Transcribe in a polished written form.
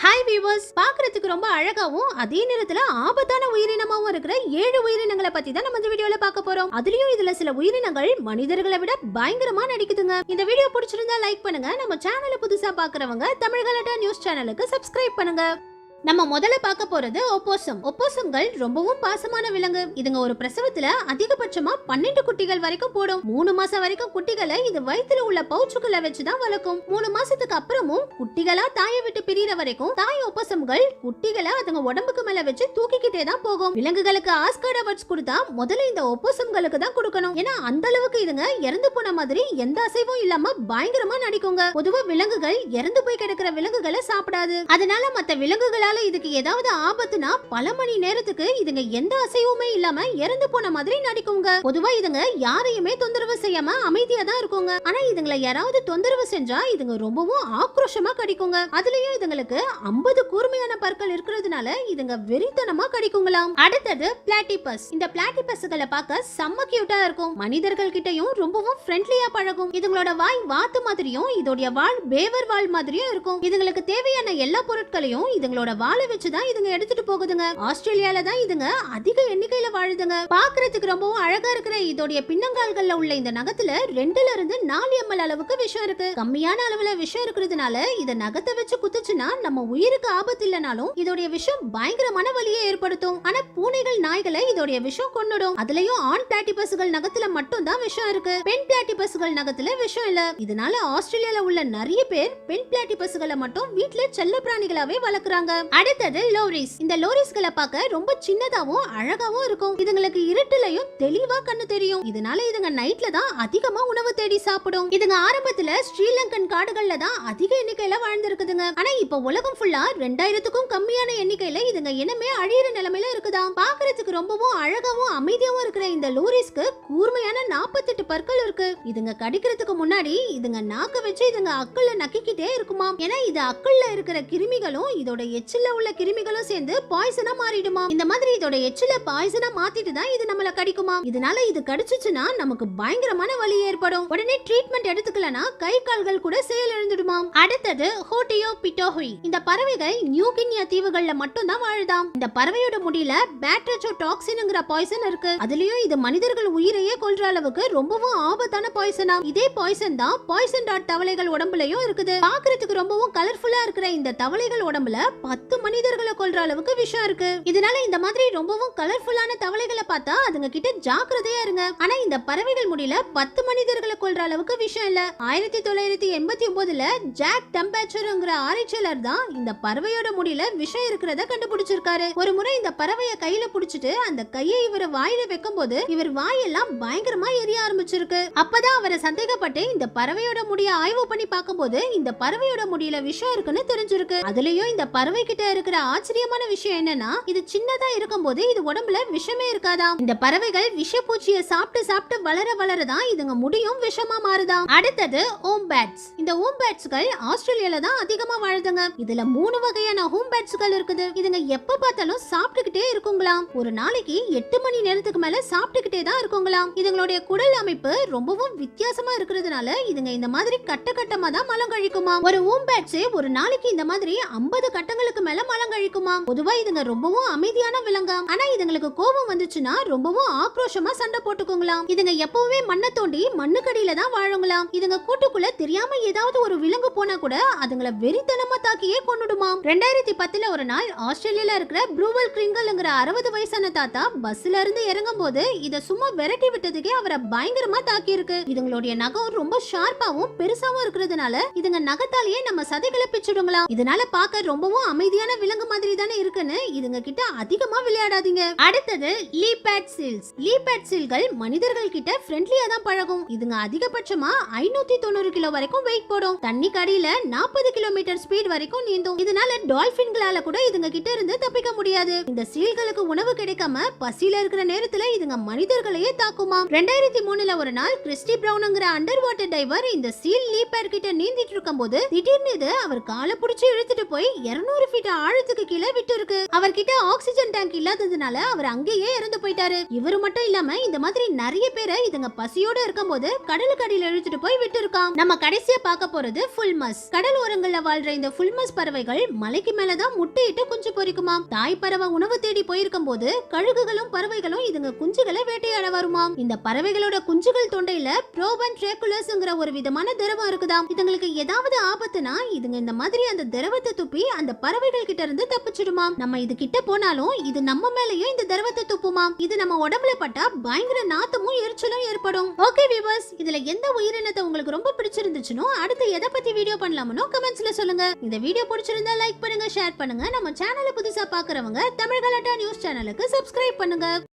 Hi viewers, பாக்குறதுக்கு ரொம்ப அழகாவும் அதே நேரத்துல ஆபத்தான உயிரினமாவும் இருக்கிற 7 உயிரினங்களை பத்தி தான் நம்ம இந்த வீடியோல பார்க்க போறோம். அதுலயும் இதுல சில உயிரினங்கள் மனிதர்களை விட பயங்கரமா நடிக்குதுங்க. இந்த வீடியோ பிடிச்சிருந்தா லைக் பண்ணுங்க. நம்ம சேனலை புதுசா பாக்குறவங்க தமிழ் கலாட்டா நியூஸ் சேனலுக்கு சப்ஸ்கிரைப் பண்ணுங்க. நம்ம முதல்ல பார்க்க போறது ஒப்போசம். ஒப்போசம்கள் ரொம்பவும் பாசமான விலங்கு. இதுங்க ஒரு பிரசவத்துல அதிகபட்சமா 12 குட்டிகள் வரைக்கும் போடும். 3 மாசம் வரைக்கும் குட்டிகளை இது வயித்துல உள்ள பவுச்சுக்குள்ள வச்சுதான் வளர்க்கும். 3 மாசத்துக்கு அப்புறமும் குட்டிகளா தாயை விட்டு பிரியற வரைக்கும் தாய் ஒப்போசம்கள் குட்டிகளை அதுங்க உடம்புக்கு மேல வச்சு தூக்கிக்கிட்டே தான் போகும். விலங்குகளுக்கு ஆஸ்கார் அவார்ட்ஸ் கொடுத்தா முதல்ல இந்த ஒப்போசம்களுக்கு தான் கொடுக்கணும். ஏன்னா அந்த அளவுக்கு இதுங்க இறந்து போன மாதிரி எந்த அசைவும் இல்லாம பயங்கரமா நடிக்குங்க. பொதுவா விலங்குகள் இறந்து போய் கிடக்கிற விலங்குகளை சாப்பிடாது. அதனால மத்த விலங்குகள் இதுக்கு ஏதாவது ஆபத்துனா பல மணி நேரத்துக்கு இதுங்க எந்த அசைவுமே இல்லாம இறந்து போன மாதிரி நடிக்குங்க. பொதுவா இதுங்க யாரையுமே தொந்தரவு செய்யாம அமைதியா தான் இருக்குங்க. ஆனா இதுங்களை யாராவது தொந்தரவு செஞ்சா இதுங்க ரொம்பவும் ஆக்ரோஷமா கடிக்குங்க. அதுலயும் இதுங்களுக்கு 50 கூர்மையான பற்கள் இருக்கிறதுனால இதுங்க வெறித்தனமா கடிக்குங்களாம். அடுத்தது பிளாட்டிபஸ். இந்த பிளாட்டிபஸ்களை பார்க்க செம்ம கியூட்டா இருக்கும். மனிதர்கள் கிட்டயும் ரொம்பவும் ஃப்ரெண்ட்லியா பழகும். இதுங்களோட வாய் வாத்து மாதிரியும் இதோட வால் பேவர் வால் மாதிரியும் இருக்கும். இதுங்களுக்கு தேவையான எல்லா பொருட்களையும் இதுங்களோட வாழை வச்சுதான் இதுங்க எடுத்துட்டு போகுதுங்க. ஆஸ்திரேலியால தான் இதுங்க அதிக எண்ணிக்கையில வாழுதுங்க. பாக்குறதுக்கு ரொம்பவும் அழகா இருக்கிற இதோட பின்னங்கால்கள்ல உள்ள இந்த நகத்துல 2ல இருந்து 4 ml அளவுக்கு விஷம் இருக்கு. கம்மியான அளவுல விஷம் இருக்கிறதுனால இத நகத்தை வச்சு குத்துச்சுன்னா நம்ம உயிருக்கு ஆபத்து இல்லனாலும் இதோட விஷம் பயங்கரமான வலியை ஏற்படுத்தும். ஆனா பூனைகள் நாய்களை இதோட விஷம் கொன்னுடும். அதுலயும் ஆண் பிளாட்டிபஸ்கள் நகத்துல மட்டும் தான் விஷம் இருக்கு. பெண் பிளாட்டிபஸ்கள் நகத்துல விஷம் இல்ல. இதனால ஆஸ்திரேலியால உள்ள நிறைய பேர் பெண் பிளாட்டிபஸ்களை மட்டும் வீட்ல செல்ல பிராணிகளாவே வளர்க்குறாங்க. அடுத்தது லோரிஸ். இந்த லோரிஸ்களை பார்க்க ரொம்ப சின்னதாவும் அழகாவும் இருக்கும். இதுங்களுக்கு இருட்டுலயும் தெளிவா கண்ணு தெரியும். இதனால இதுங்க நைட்ல தான் அதிகமா உணவு தேடி சாப்பிடும். இதுங்க ஆரம்பத்துல ஸ்ரீலங்கன் காடுகள்ல தான் அதிக எண்ணிக்கையில வாழ்ந்திருக்குதுங்க. ஆனா இப்ப உலகம் ஃபுல்லா 2000க்கும் கம்மியான எண்ணிக்கையில இதுங்க இனமே அழியிற நிலைமையில இருக்குதாம். பாக்குறதுக்கு ரொம்பவும் அழகாவும் அமைதியாவும் இருக்கிற இந்த லோரிஸ்க்கு கூர்மையான 48 பற்கள் இருக்கு. இதுங்க கடிக்கிறதுக்கு முன்னாடி இதுங்க நாக்க வச்சு இதுங்க அக்கல்ல நக்கிக்கிட்டே இருக்குமா. ஏன்னா இது அக்கல்ல இருக்கிற கிருமிகளும் இதோட எச்சில்ல உள்ள கிருமிகளும் சேர்ந்து பாய்சனா மாறிடுமா. இந்த மாதிரி இதோட எச்சில பாய்சனா மாத்திட்டு தான் இது நம்மள கடிக்குமா. இதனால இது கடிச்சுச்சுன்னா நமக்கு பயங்கரமான வலி ஏற்படும். உடனே ட்ரீட்மெண்ட் எடுத்துக்கலனா கை கால்கள் கூட செயல் இழந்துடுமா. அடுத்தது ஹோட்டியோ பிட்டோஹுய். இந்த பறவைகள் நியூ கினியா தீவுகள்ல மட்டும் தான் வாழுதாம். இந்த பறவையோட முடியில பேட்ரச்சோடாக்சின்ங்கற பாய்சன் இருக்கு. அதுலயும் இது மனிதர்கள் உயிரையே கொல்ற அளவுக்கு ரொம்பவும் ஆபத்தான பாய்சனா. இதே பாய்சன் தான் பாய்சன் டாட் தவளைகள் உடம்புலயும் இருக்குது. பாக்குறதுக்கு ரொம்பவும் கலர்ஃபுல்லா இருக்கிற இந்த தவளைகள் உடம்புல 10 மனிதர்களை கொல்ற அளவுக்கு விஷம் இருக்கு. இதனால இந்த மாதிரி ரொம்பவும் கலர்ஃபுல்லான தவளைகளை பார்த்தா அதுங்க கிட்ட ஜாக்கிரதையா இருங்க. ஆனா இந்த பறவைகள் முடியல 10 மனிதர்களை கொல்ற அளவுக்கு விஷம் இல்ல. 1989ல ஜாக் டெம்பேச்சர்ங்கற ஆராய்ச்சியாளர் தான் இந்த பறவையோட முடியல விஷம் இருக்கிறத கண்டுபிடிச்சிருக்காரு. ஒரு முறை இந்த பறவைய கையில புடிச்சிட்டு அந்த கையை இவர் வாயில வைக்கும்போது இவர் வாயெல்லாம் பயங்கரமா எரிய ஆரம்பிச்சிருக்கு. அப்பதான் அவரை சந்தேகப்பட்டு இந்த பறவையோட முடிய ஆய்வு பண்ணி பார்க்கும்போது இந்த பறவையோட முடியல விஷம் இருக்குன்னு தெரிஞ்சிருக்கு. அதுலயும் இந்த பறவை கிட்ட இருக்கிற ஆச்சரியமான விஷயம் என்னன்னா இது சின்னதா இருக்கும்போது இது உடம்புல விஷமே இருக்காதாம். இந்த பறவைகள் விஷப்பூச்சியை சாப்பிட்டு சாப்பிட்டு வளர வளரதான் இதுங்க முடியும் விஷமா மாறுதாம். அடுத்தது ஓம்பேட்ஸ். இந்த ஓம்பேட்ஸ்கள் ஆஸ்திரேலியால தான் அதிகமா வாழுதுங்க. இதுல 3 வகையான ஓம்பேட்ஸ்கள் இருக்குது. இதுங்க எப்ப பார்த்தாலும் சாப்பிட்டுக்கிட்டே இருக்குங்களாம். ஒரு நாளைக்கு 8 மணி நேரத்துக்கு மேல சாப்பிட்டுக்கிட்டே தான் இருக்குங்களாம். இதுங்களுடைய குடல் அமைப்பு ரொம்பவும் வித்தியாசமா இருக்கிறதுனால இதுங்க இந்த மாதிரி கட்ட கட்டமா தான் மலம் கழிக்குமா. ஒரு ஓம்பேட்ஸ் ஒரு நாளைக்கு இந்த மாதிரி 50 கட்டங்களுக்கு மேல மலம் கழிக்குமா. பொதுவா இதுங்க ரொம்பவும் அமைதியான விலங்காம். ஆனா இதுங்களுக்கு கோபம் வந்துச்சுன்னா ரொம்பவும் ஆக்ரோஷமா சண்டை போட்டுக்குங்களாம். இதுங்க எப்பவுமே மண்ணை தோண்டி மண்ணுக்கடியில தான் வாழுங்களாம். இதுங்க கூட்டுக்குள்ள தெரியாம ஏதாவது ஒரு விலங்கு போனா கூட அதுங்களை வெறித்தனமா தாக்கியே கொன்னுடுமா. 2010ல ஒரு நாள் ஆஸ்திரேலியால இருக்கிற ப்ரூவல் கிரிங்கல்ங்கற 60 வயசான தாத்தா பஸ்ல இருந்து இறங்கும் போது இத சும்மா விரட்டி விட்டதுக்கே அவரை பயங்கரமா தாக்கி இருக்கு. இதுங்களுடைய நகம் ரொம்ப ஷார்ப்பாவும் பெருசாவும் இருக்கிறதுனால இதுங்க நகத்தாலேயே நம்ம சதைகளை பிச்சிடுங்களாம். இதனால பார்க்க ரொம்பவும் அமைதியான விலங்கு மாதிரி தானே இருக்குன்னு இதுங்க கிட்ட அதிகமா விளையாடாதீங்க. அடுத்தது லீபேட் சீல்ஸ். லீபேட் சீல்கள் மனிதர்கள் கிட்ட ஃப்ரெண்ட்லியா தான் பழகும். இதுங்க அதிகபட்சமா 590 கிலோ வரைக்கும் வெயிட் போடும். தண்ணி கடியில 40 கிலோமீட்டர் ஸ்பீட் வரைக்கும் நீந்தும். இதனால டால்பின்களால கூட இதுங்க கிட்ட இருந்து தப்பிக்க முடியாது. இந்த சீல்களுக்கு உணவு கிடைக்காம பசியில இருக்கிற நேரத்துல இதுங்க மனிதர்களையே தாக்குமா. 2003ல ஒரு நாள் கிறிஸ்டி பிரவுன்ங்கற அண்டர் வாட்டர் டைவர் இந்த சீல் லீபேட் கிட்ட நீந்திட்டு இருக்கும்போது திடீர்னு இது அவர் காலை பிடிச்சு இழுத்துட்டு போய் 200 மீட்டர் ஆழத்துக்கு கீழே விட்டு இருக்கு. அவர்கிட்ட ஆக்சிஜன் டேங்க் இல்லாததுனால அவர் அங்கேயே இறந்து போயிட்டாரு. இவரு மட்டும் இல்லாம இந்த மாதிரி நிறைய பேரை இதுங்க பசியோட இருக்கும்போது கடலுக்கு அடியில இழுத்துட்டு போய் விட்டு இருக்கான். நம்ம கடைசியா பார்க்க போறது ஃபுல்மஸ். கடல் ஓரங்கள்ல வாழ்ற இந்த ஃபுல்மஸ் பறவைகள் மலைக்கு மேலதான் முட்டையிட்டு குஞ்சு பொரிக்குமாம். தாய் பறவை உணவு தேடி போயிருக்கும் போது கழுகுகளும் பறவைகளும் இதுங்க குஞ்சுகளை வேட்டையாட வருமாம். இந்த பறவைகளோட குஞ்சுகள் தொண்டையில ப்ரோபன் ட்ரேகுலஸ்ங்கிற ஒரு விதமான திரவம் இருக்குதாம். இதுங்களுக்கு ஏதாவது ஆபத்துனா இதுங்க இந்த மாதிரி அந்த திரவத்தை துப்பி அந்த பறவைகள் கிட்ட இருந்து தப்பிச்சிடுமாம். நம்ம இது கிட்ட போனாலும் இது நம்ம மேலயும் இந்த திரவத்தை துப்புமாம். இது நம்ம உடம்புல பட்டா பயங்கர நாத்தமும் எரிச்சலும் ஏற்படும். ஓகே வியூவர்ஸ், இதுல எந்த உயிரினத்தை உங்களுக்கு ரொம்ப பிடிச்சிருந்துச்சுனோ அடுத்து எதை பத்தி வீடியோ பண்ணலாமோ கமெண்ட்ஸ்ல சொல்லுங்க. இந்த வீடியோ பிடிச்சிருந்தா லைக் பண்ணுங்க, ஷேர் பண்ணுங்க. நம்ம சேனலை புதுசா பாக்குறவங்க தமிழ் கலாட்டா நியூஸ் சேனலுக்கு சப்ஸ்கிரைப் பண்ணுங்க.